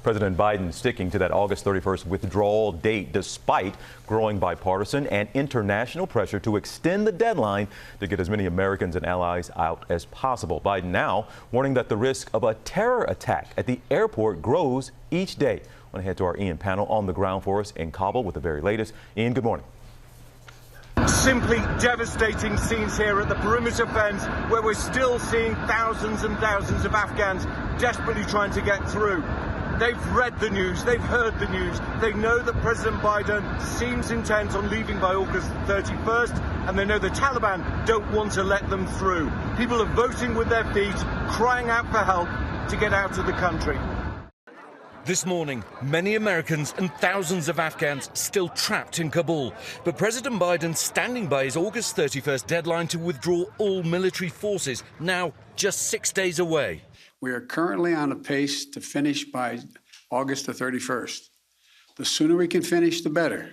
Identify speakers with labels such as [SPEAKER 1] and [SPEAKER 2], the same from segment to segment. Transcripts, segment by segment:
[SPEAKER 1] President Biden sticking to that August 31st withdrawal date despite growing bipartisan and international pressure to extend the deadline to get as many Americans and allies out as possible. Biden now warning that the risk of a terror attack at the airport grows each day. I want to head to our Ian panel on the ground for us in Kabul with the very latest. Ian, good morning.
[SPEAKER 2] Simply devastating scenes here at the perimeter fence, where we're still seeing thousands and thousands of Afghans desperately trying to get through. They've read the news, they've heard the news, they know that President Biden seems intent on leaving by August 31st, and they know the Taliban don't want to let them through. People are voting with their feet, crying out for help to get out of the country.
[SPEAKER 3] This morning, many Americans and thousands of Afghans still trapped in Kabul. But President Biden standing by his August 31st deadline to withdraw all military forces, now just 6 days away.
[SPEAKER 4] We are currently on a pace to finish by August the 31st. The sooner we can finish, the better.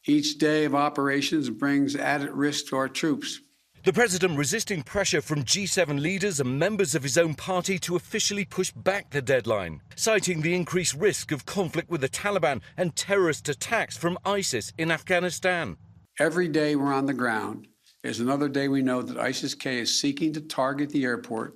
[SPEAKER 4] Each day of operations brings added risk to our troops.
[SPEAKER 3] The president resisting pressure from G7 leaders and members of his own party to officially push back the deadline, citing the increased risk of conflict with the Taliban and terrorist attacks from ISIS in Afghanistan.
[SPEAKER 4] Every day we're on the ground is another day we know that ISIS-K is seeking to target the airport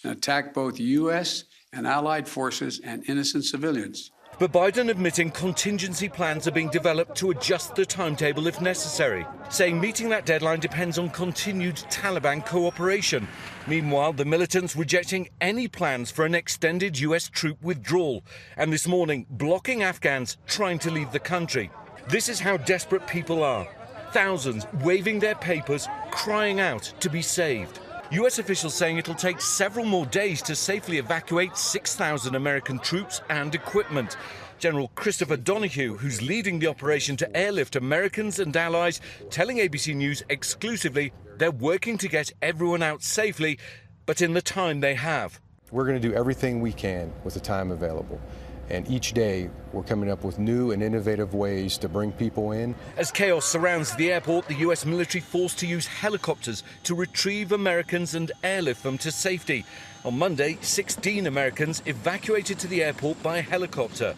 [SPEAKER 4] and attack both U.S. and allied forces and innocent civilians.
[SPEAKER 3] But Biden admitting contingency plans are being developed to adjust the timetable if necessary, saying meeting that deadline depends on continued Taliban cooperation. Meanwhile, the militants rejecting any plans for an extended U.S. troop withdrawal, and this morning blocking Afghans trying to leave the country. This is how desperate people are. Thousands waving their papers, crying out to be saved. U.S. officials saying it'll take several more days to safely evacuate 6,000 American troops and equipment. General Christopher Donahue, who's leading the operation to airlift Americans and allies, telling ABC News exclusively they're working to get everyone out safely, but in the time they have.
[SPEAKER 5] We're going to do everything we can with the time available. And each day, we're coming up with new and innovative ways to bring people in.
[SPEAKER 3] As chaos surrounds the airport, the U.S. military forced to use helicopters to retrieve Americans and airlift them to safety. On Monday, 16 Americans evacuated to the airport by helicopter.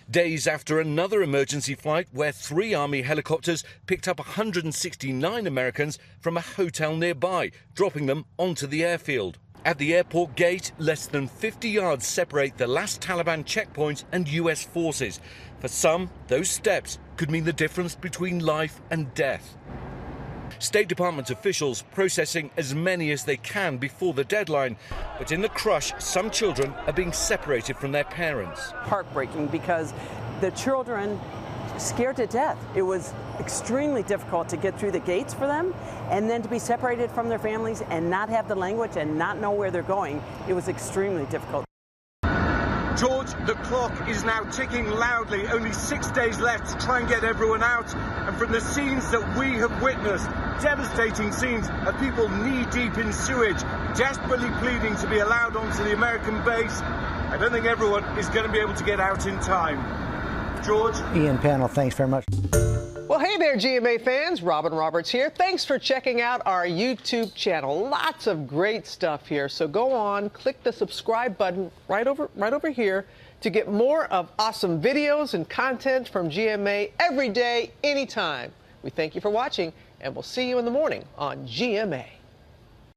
[SPEAKER 3] Days after another emergency flight where 3 Army helicopters picked up 169 Americans from a hotel nearby, dropping them onto the airfield. At the airport gate, less than 50 yards separate the last Taliban checkpoint and U.S. forces. For some, those steps could mean the difference between life and death. State Department officials processing as many as they can before the deadline. But in the crush, some children are being separated from their parents.
[SPEAKER 6] Heartbreaking because the children scared to death. It was extremely difficult to get through the gates for them, and then to be separated from their families and not have the language and not know where they're going. It was extremely difficult.
[SPEAKER 2] George, the clock is now ticking loudly. Only 6 days left to try and get everyone out. And from the scenes that we have witnessed, devastating scenes of people knee-deep in sewage, desperately pleading to be allowed onto the American base, I don't think everyone is going to be able to get out in time. George?
[SPEAKER 7] Ian panel, thanks very much.
[SPEAKER 8] Well, hey there, GMA fans. Robin Roberts here. Thanks for checking out our YouTube channel. Lots of great stuff here. So go on, click the subscribe button right over here to get more of awesome videos and content from GMA every day, anytime. We thank you for watching, and we'll see you in the morning on GMA.